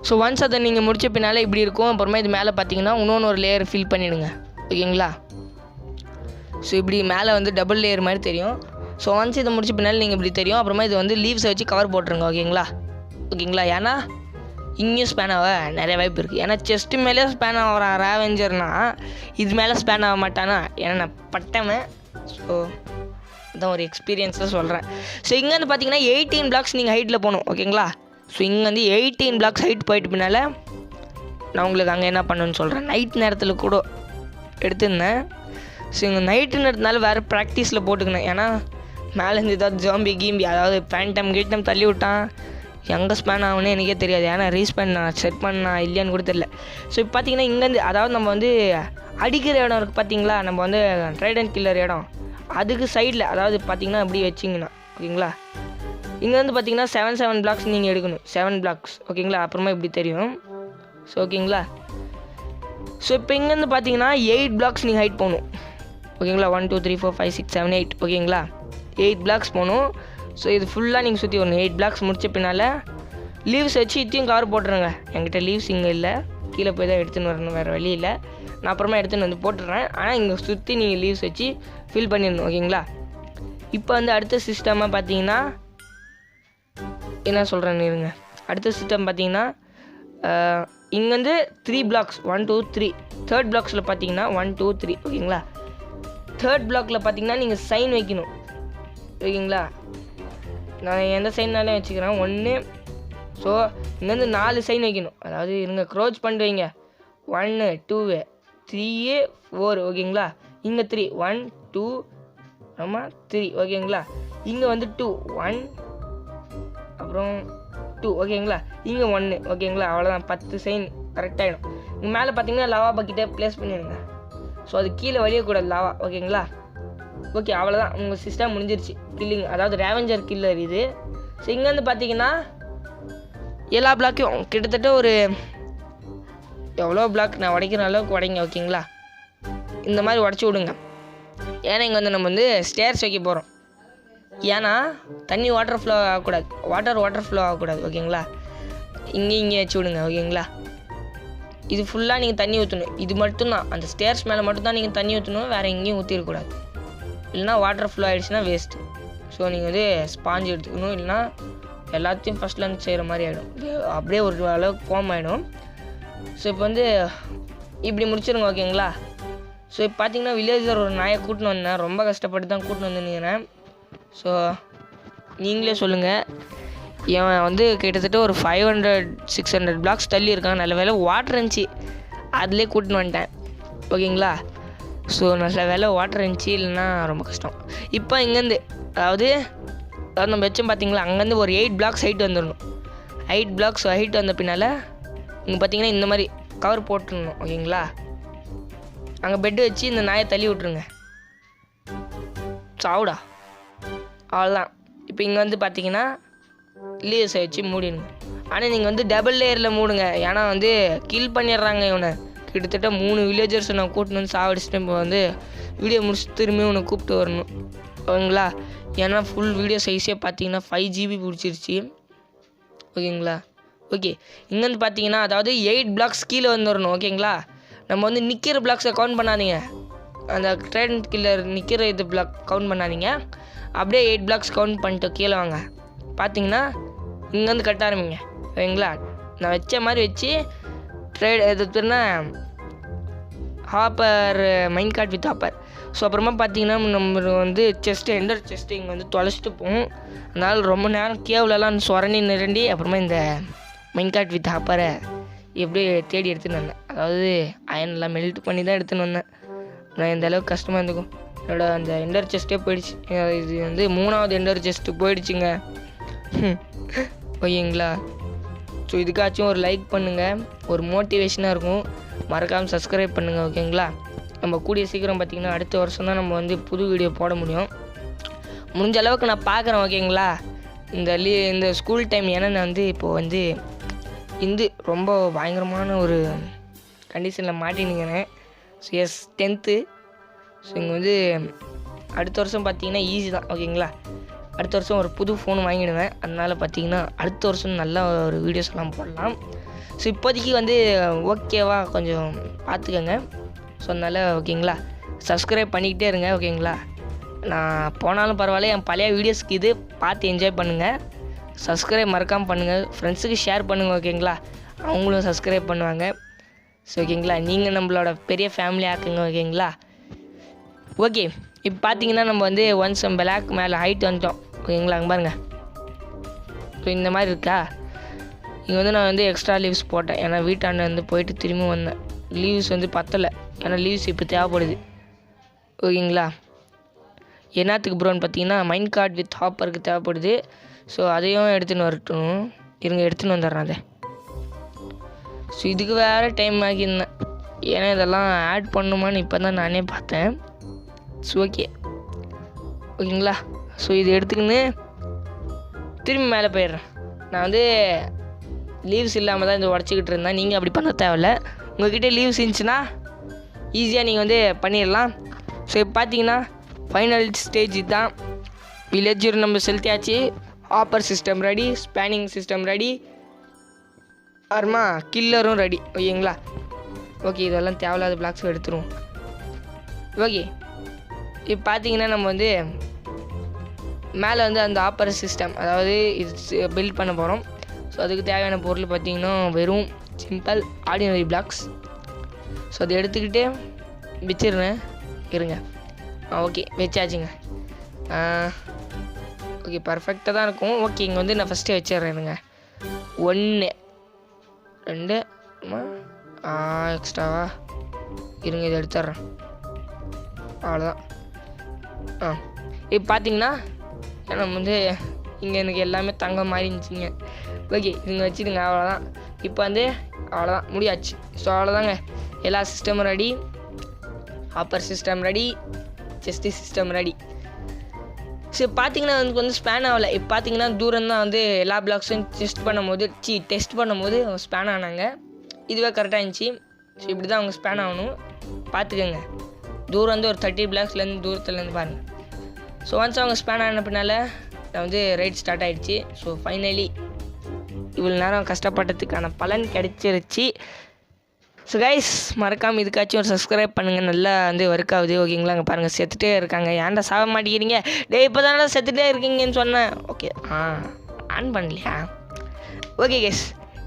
S1: ஸோ ஒன்ஸ் அதை நீங்கள் முடித்த பின்னால் இப்படி இருக்கும். அப்புறமா இது மேலே பார்த்தீங்கன்னா இன்னொன்று ஒரு லேயர் ஃபில் பண்ணிவிடுங்க ஓகேங்களா. ஸோ இப்படி மேலே வந்து டபுள் லேயர் மாதிரி தெரியும். ஸோ ஒன்ஸ் இதை முடிச்ச பின்னால் நீங்கள் இப்படி தெரியும். அப்புறமா இது வந்து லீவ்ஸை வச்சு கவர் போட்டுருங்க ஓகேங்களா. ஏன்னா இங்கேயும் ஸ்பேன் ஆக நிறைய வாய்ப்பு இருக்குது. ஏன்னா செஸ்ட்டு மேலே ஸ்பேன் ஆகிற ராவெஞ்சர்னா இது மேலே ஸ்பேன் ஆக மாட்டானா, ஏன்னா நான் பட்டவன். ஸோ அதான் ஒரு எக்ஸ்பீரியன்ஸில் சொல்கிறேன். ஸோ இங்கே வந்து பார்த்தீங்கன்னா 18 பிளாக்ஸ் நீங்கள் ஹைட்டில் போகணும் ஓகேங்களா. ஸோ இங்கே வந்து 18 பிளாக்ஸ் ஹைட் போயிட்டு பின்னால் நான் உங்களுக்கு அங்கே என்ன பண்ணணுன்னு சொல்கிறேன். நைட் நேரத்தில் கூட எடுத்துருந்தேன். ஸோ இங்கே நைட்டு நேரத்தினால வேறு ப்ராக்டிஸில் போட்டுக்கினேன். ஏன்னா மேலேருந்து ஏதாவது ஜாம்பி கீம்பி அதாவது பேண்டம் தள்ளி விட்டான், எங்கே ஸ்பேன் ஆகுன்னு எனக்கே தெரியாது. ஏன்னா ரீஸ்பேன் நான் செட் பண்ணா இல்லையான்னு கூட தெரியல. ஸோ இப்போ பார்த்தீங்கன்னா இங்கேருந்து அதாவது நம்ம வந்து அடிக்கிற இடம் இருக்குது பார்த்தீங்களா, நம்ம வந்து ட்ரைடன்ட் கில்லர் இடம், அதுக்கு சைடில் அதாவது பார்த்தீங்கன்னா இப்படி வச்சிங்கன்னா ஓகேங்களா. இங்கே வந்து பார்த்தீங்கன்னா 7 பிளாக்ஸ் நீங்கள் எடுக்கணும். 7 பிளாக்ஸ் ஓகேங்களா. அப்புறமா இப்படி தெரியும். ஸோ ஓகேங்களா. ஸோ இப்போ இங்கேருந்து பார்த்தீங்கன்னா 8 பிளாக்ஸ் நீங்கள் ஹைட் போகணும் ஓகேங்களா. 1 2 3 4 5 6 7 8 ஓகேங்களா. 8 பிளாக்ஸ் போகணும். ஸோ இது ஃபுல்லாக நீங்கள் சுற்றி வரணும். 8 பிளாக்ஸ் முடித்த பின்னால் லீவ்ஸ் வச்சு இத்தையும் கவர் போட்டுருங்க. என்கிட்ட லீவ்ஸ் இங்கே இல்லை, கீழே போய் தான் எடுத்துன்னு வரணும், வேறு வழி இல்லை. நான் அப்புறமா எடுத்துன்னு வந்து போட்டுடுறேன். ஆனால் இங்கே சுற்றி நீங்கள் லீவ்ஸ் வச்சு ஃபில் பண்ணிடணும். ஓகேங்களா? இப்போ வந்து அடுத்த சிஸ்டமாக பார்த்தீங்கன்னா என்ன சொல்கிறேன்னு இருங்க. அடுத்த சிஸ்டம் பார்த்தீங்கன்னா இங்கே வந்து 3 blocks 1 2 3. தேர்ட் பிளாக்ஸில் பார்த்தீங்கன்னா 1 2 3. ஓகேங்களா? தேர்ட் பிளாக்கில் பார்த்தீங்கன்னா நீங்கள் சைன் வைக்கணும். ஓகேங்களா? நான் எந்த சைன்னாலே வச்சுக்கிறேன் 1. ஸோ இங்கேருந்து 4 சைன் வைக்கணும். அதாவது இருங்க க்ரோச் பண்ணிட்டு வைங்க. 1 2 3 4. ஓகேங்களா? இங்கே 3 1 2 ஆமாம் 3. ஓகேங்களா? இங்கே வந்து 2 1 அப்புறம் 2. ஓகேங்களா? இங்கே 1. ஓகேங்களா? அவ்வளோதான் 10 சைன் கரெக்டாகிடும். இங்கே மேலே பார்த்தீங்கன்னா லாவா பக்கெட்டே ப்ளேஸ் பண்ணிடுங்க. ஸோ அது கீழே வழியக்கூடாது லாவா. ஓகேங்களா? ஓகே அவ்வளோதான் உங்கள் சிஸ்டம் முடிஞ்சிருச்சு. கில்லிங் அதாவது ரேவெஞ்சர் கில்லர் இது. ஸோ இங்கேருந்து பார்த்தீங்கன்னா எல்லா பிளாக்கையும் கிட்டத்தட்ட ஒரு எவ்வளோ பிளாக் நான் உடைக்கிற அளவுக்கு உடைங்க. ஓகேங்களா? இந்த மாதிரி உடச்சி விடுங்க. ஏன்னா இங்கே வந்து நம்ம வந்து ஸ்டேர்ஸ் வைக்க போகிறோம். ஏன்னா தண்ணி வாட்டர் ஃப்ளோ ஆகக்கூடாது. வாட்டர் ஃப்ளோ ஆகக்கூடாது. ஓகேங்களா? இங்கே வச்சு விடுங்க. ஓகேங்களா? இது ஃபுல்லாக நீங்கள் தண்ணி ஊற்றணும். இது மட்டும்தான் அந்த ஸ்டேர்ஸ் மேலே மட்டும்தான் நீங்கள் தண்ணி ஊற்றணும். வேறு எங்கேயும் ஊற்றிடக்கூடாது. இல்லைனா வாட்டர் ஃப்ளோ ஆகிடுச்சுன்னா வேஸ்ட்டு. ஸோ நீங்கள் வந்து ஸ்பாஞ்ச் எடுத்துக்கணும். இல்லைனா எல்லாத்தையும் ஃபஸ்ட்லேருந்து செய்கிற மாதிரி ஆகிடும். அப்படியே ஒரு அளவுக்கு ஃபார்ம் ஆகிடும். ஸோ இப்போ வந்து இப்படி முடிச்சிருங்க. ஓகேங்களா? ஸோ இப்போ பார்த்தீங்கன்னா வில்லேஜர் ஒரு நாயை கூட்டின்னு வந்தேன். ரொம்ப கஷ்டப்பட்டு தான் கூட்டின்னு வந்துருக்கிறேன். ஸோ நீங்களே சொல்லுங்கள். இவன் வந்து கிட்டத்தட்ட ஒரு 500-600 பிளாக்ஸ் தள்ளி இருக்கான். நல்ல வேலை வாட்டர் இருந்துச்சு, அதிலே கூட்டின்னு வந்துட்டேன். ஓகேங்களா? ஸோ நல்ல வேலை வாட்டர் இருந்துச்சு, இல்லைன்னா ரொம்ப கஷ்டம். இப்போ இங்கேருந்து அதாவது நம்ம வச்சோம் பார்த்தீங்களா, அங்கேருந்து ஒரு 8 blocks ஹைட் வந்துடணும். 8 blocks ஹைட் வந்த பின்னால் இங்கே பார்த்தீங்கன்னா இந்த மாதிரி கவர் போட்டுடணும். ஓகேங்களா? அங்கே பெட்டு வச்சு இந்த நாயை தள்ளி விட்ருங்க. சாவுடா. அவ்வளோதான். இப்போ இங்கே வந்து பார்த்தீங்கன்னா லீவ்ஸை வச்சு மூடிடுங்க. ஆனால் நீங்கள் வந்து டபுள் லேயரில் மூடுங்க. ஏன்னா வந்து கில் பண்ணிடுறாங்க இவனை. கிட்டத்தட்ட 3 வில்லேஜர்ஸை நான் கூட்டின்னு வந்து சாவடிச்சுட்டு இப்போ வந்து வீடியோ முடிச்சு திரும்பி உன்னை கூப்பிட்டு வரணும். ஓகேங்களா? ஏன்னா ஃபுல் வீடியோ சைஸே பார்த்தீங்கன்னா 5 GB பிடிச்சிருச்சு. ஓகேங்களா? ஓகே இங்கேருந்து பார்த்தீங்கன்னா அதாவது 8 blocks கீழே வந்துடணும். ஓகேங்களா? நம்ம வந்து நிற்கிற பிளாக்ஸை கவுண்ட் பண்ணாதீங்க. அந்த ட்ரெண்ட் கில்லர் நிற்கிற இது பிளாக் கவுண்ட் பண்ணாதீங்க. அப்படியே 8 blocks கவுண்ட் பண்ணிட்டு கீழே வாங்க. பார்த்தீங்கன்னா இங்கேருந்து கட்ட ஆரம்பிங்க. ஓகேங்களா? நான் வச்ச மாதிரி வச்சு ட்ரேட் எதுனா hopper mind card with hopper. So அப்புறமா பார்த்தீங்கன்னா நம்ம வந்து செஸ்ட்டு எண்டர் செஸ்ட்டு இங்கே வந்து தொலைச்சிட்டு போகும். அதனால் ரொம்ப நேரம் கேவ்லலாம் சொரணி நிரண்டி அப்புறமா இந்த மைண்ட் கார்ட் வித் ஹாப்பரை எப்படி தேடி எடுத்துன்னு வந்தேன். அதாவது அயன்லாம் மெல்ட் பண்ணி தான் எடுத்துன்னு வந்தேன். நான் இந்த அளவுக்கு கஷ்டமாக இருந்துக்கும். என்னோட அந்த எண்டர் செஸ்ட்டே போயிடுச்சு. இது வந்து 3வது எண்டர் செஸ்ட்டு போயிடுச்சுங்க. ஓகேங்களா? ஸோ இதுக்காச்சும் ஒரு லைக் பண்ணுங்கள், ஒரு மோட்டிவேஷனாக இருக்கும். மறக்காமல் சப்ஸ்கிரைப் பண்ணுங்கள். ஓகேங்களா? நம்ம கூடிய சீக்கிரம் பார்த்திங்கன்னா அடுத்த வருஷம் தான் நம்ம வந்து புது வீடியோ போட முடியும். முடிஞ்ச அளவுக்கு நான் பார்க்குறேன். ஓகேங்களா? இந்த ஸ்கூல் டைம் ஏன்னா நான் வந்து இப்போது வந்து ரொம்ப பயங்கரமான ஒரு கண்டிஷனில் மாட்டினுக்கிறேன். So S 10th. ஸோ இங்கே வந்து அடுத்த வருஷம் பார்த்திங்கன்னா ஈஸி தான். ஓகேங்களா? அடுத்த வருஷம் ஒரு புது ஃபோன் வாங்கிடுவேன். அதனால் பார்த்திங்கன்னா அடுத்த வருஷம் நல்லா ஒரு வீடியோஸ் எல்லாம் போடலாம். ஸோ இப்போதைக்கு வந்து ஓகேவா கொஞ்சம் பார்த்துக்கோங்க. ஸோ அதனால் ஓகேங்களா சப்ஸ்கிரைப் பண்ணிக்கிட்டே இருங்க. ஓகேங்களா? நான் போனாலும் பரவாயில்ல, என் பழைய வீடியோஸ்க்கு இது பார்த்து என்ஜாய் பண்ணுங்கள். சப்ஸ்கிரைப் மறக்காமல் பண்ணுங்கள். ஃப்ரெண்ட்ஸுக்கு ஷேர் பண்ணுங்கள். ஓகேங்களா? அவங்களும் சப்ஸ்கிரைப் பண்ணுவாங்க. ஸோ ஓகேங்களா நீங்கள் நம்மளோட பெரிய ஃபேமிலி ஆக்குங்க. ஓகேங்களா? ஓகே இப்போ பார்த்தீங்கன்னா நம்ம வந்து ஒன்ஸ் பிளாக் மேலே ஹைட் வந்துட்டோம். ஓகேங்களா? அங்கே பாருங்கள். ஸோ இந்த மாதிரி இருக்கா. இங்கே வந்து நான் வந்து எக்ஸ்ட்ரா லீவ்ஸ் போட்டேன். ஏன்னா வீட்டாண்ட வந்து போயிட்டு திரும்பி வந்தேன். லீவ்ஸ் வந்து பத்தலை. ஏன்னா லீவ்ஸ் இப்போ தேவைப்படுது. ஓகேங்களா? என்னத்துக்கு ப்ரோன்னு பார்த்தீங்கன்னா மைண்ட் கார்ட் வித் ஹாப்பருக்கு தேவைப்படுது. ஸோ அதையும் எடுத்துன்னு வரட்டும். எடுத்துன்னு வந்துடுறேன் அதை. ஸோ இதுக்கு வேறு டைம் ஆகியிருந்தேன். ஏன்னா இதெல்லாம் ஆட் பண்ணுமான்னு இப்போ தான் நானே பார்த்தேன். ஸோ ஓகேங்களா? ஸோ இது எடுத்துக்கின்னு திரும்பி மேலே போயிடுறேன். நான் வந்து லீவ்ஸ் இல்லாமல் தான் இந்த உடச்சிக்கிட்டு இருந்தேன். நீங்கள் அப்படி பண்ண தேவையில்ல. உங்கள்கிட்ட லீவ்ஸ் இருந்துச்சுன்னா ஈஸியாக நீங்கள் வந்து பண்ணிடலாம். ஸோ இப்போ பார்த்தீங்கன்னா ஃபைனல் ஸ்டேஜ் தான். வில்லேஜர் நம்ம செலுத்தியாச்சு. Hopper system ready, spawning system ready, அப்புறமா கில்லரும் ரெடி. ஓகேங்களா? ஓகே இதெல்லாம் தேவையில்லாத பிளாக்ஸ் எடுத்துருவோம். ஓகே இப்போ பார்த்தீங்கன்னா நம்ம வந்து மேலே வந்து அந்த ஆப்பர் சிஸ்டம் அதாவது இது பில்ட் பண்ண போகிறோம். ஸோ அதுக்கு தேவையான பொருள் பார்த்திங்கன்னா வெறும் சிம்பிள் ஆர்டினரி பிளாக்ஸ். ஸோ அதை எடுத்துக்கிட்டு வச்சிடுறேன் இருங்க. ஓகே வச்சாச்சுங்க. ஓகே பர்ஃபெக்டாக தான் இருக்கும். ஓகே இங்கே வந்து நான் ஃபஸ்ட்டு வச்சிடுறேனுங்க. 1 2 எக்ஸ்ட்ராவா இருங்க இதை எடுத்துட்றேன். அவ்வளோதான். இப்போ பார்த்தீங்கன்னா நம்ம வந்து இங்கே எனக்கு எல்லாமே தங்க மாதிரி இருந்துச்சுங்க. ஓகே இங்கே வச்சுடுங்க. அவ்வளோதான். இப்போ வந்து அவ்வளோதான் முடியாச்சு. ஸோ அவ்வளோதாங்க, எல்லா சிஸ்டமும் ready. Hopper system ready, chest system ready. So பார்த்தீங்கன்னா எனக்கு வந்து ஸ்பேன் ஆகலை. இப்போ பார்த்தீங்கன்னா தூரம் தான் வந்து எல்லா பிளாக்ஸும் டெஸ்ட் பண்ணும்போது அவங்க ஸ்பேன் ஆனாங்க. இதுவே கரெக்டாக இருந்துச்சு. ஸோ இப்படி தான் அவங்க ஸ்பேன் ஆகணும், பார்த்துக்கோங்க. தூரம் வந்து ஒரு 30 பிளாக்ஸ்லேருந்து தூரத்துலேருந்து பாருங்கள். ஸோ ஒன்ஸ் அவங்க ஸ்பேன் ஆன பின்னால் நான் வந்து ரைட் ஸ்டார்ட் ஆகிடுச்சு. ஸோ ஃபைனலி இவ்வளோ நேரம் கஷ்டப்பட்டதுக்கான பலன் கிடைச்சிருச்சு. ஸோ கைஸ் மறக்காமல் இதுக்காச்சும் ஒரு சப்ஸ்கிரைப் பண்ணுங்கள். நல்லா வந்து ஒர்க் ஆகுது ஓகேங்களா. அங்கே பாருங்கள் செத்துட்டே இருக்காங்க. ஏன்டா சாக மாட்டேங்கிறீங்க? டே இப்போ தானே செத்துட்டே இருக்கீங்கன்னு சொன்னேன். ஓகே ஆன் பண்ணலையா? ஓகே கைஸ்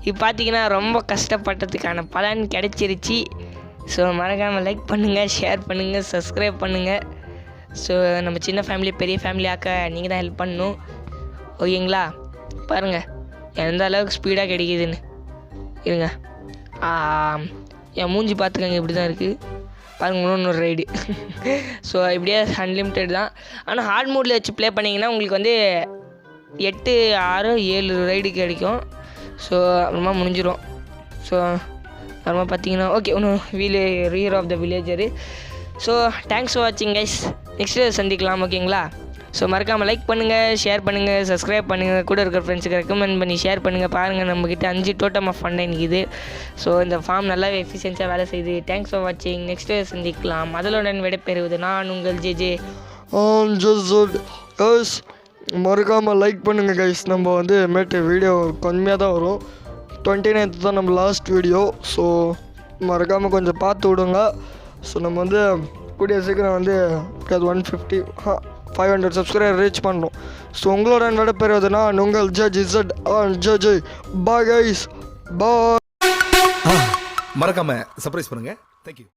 S1: இப்போ பார்த்தீங்கன்னா ரொம்ப கஷ்டப்பட்டதுக்கான பலன் கிடைச்சிருச்சு. ஸோ மறக்காமல் லைக் பண்ணுங்கள், ஷேர் பண்ணுங்கள், சப்ஸ்கிரைப் பண்ணுங்கள். ஸோ நம்ம சின்ன ஃபேமிலி பெரிய ஃபேமிலி ஆக்க நீங்கள் தான் ஹெல்ப் பண்ணணும் ஓகேங்களா. பாருங்கள் எந்த அளவுக்கு ஸ்பீடாக கிடைக்குதுன்னு. இருங்க என் மூஞ்சி பார்த்துக்கங்க, இப்படி தான் இருக்குது பாருங்க. இன்னொரு ரைடு. ஸோ இப்படியே அன்லிமிட்டட் தான். ஆனால் ஹார்ட் மோடில் வச்சு ப்ளே பண்ணிங்கன்னா உங்களுக்கு வந்து 8 6 7 ரைடு கிடைக்கும். ஸோ அப்புறமா முடிஞ்சிடும். ஸோ அப்புறமா பார்த்தீங்கன்னா ஓகே இன்னும் rear of the villager. So thanks for வாட்சிங் கைஸ். நெக்ஸ்ட்டு சந்திக்கலாம் ஓகேங்களா. ஸோ மறக்காமல் லைக் பண்ணுங்கள், ஷேர் பண்ணுங்கள், சப்ஸ்கிரைப் பண்ணுங்கள், கூட இருக்கிற ஃப்ரெண்ட்ஸுக்கு ரெக்கமெண்ட் பண்ணி ஷேர் பண்ணுங்கள். பாருங்கள் நம்மக்கிட்ட 5 டோட்டம் ஆஃப் ஃபண்ட் நிற்கிது. ஸோ இந்த ஃபார்ம் நல்லாவே எஃபிஷியன்ஸாக வேலை செய்யுது. தேங்க்ஸ் ஃபார் வாட்சிங். நெக்ஸ்ட்டு சந்திக்கலாம். அதனுடன் விடைபெறுவது நான் உங்கள் ஜேஜே.
S2: கைஸ் மறக்காமல் லைக் பண்ணுங்கள் கைஸ். நம்ம வந்து மேட்டு வீடியோ கம்மியாக தான் வரும். 29th தான் நம்ம லாஸ்ட் வீடியோ. ஸோ மறக்காமல் கொஞ்சம் பார்த்து விடுங்க. ஸோ நம்ம வந்து கூடிய சீக்கிரம் வந்து 150 500 சப்ஸ்கிரைபர் ரீச் பண்ணணும். ஸோ உங்களோட விட பெறுவதுனா உங்கள் ஜே. பாய் கைஸ், பாய்.
S3: மறக்காம சர்ப்ரைஸ் பண்ணுங்க. தேங்க்யூ.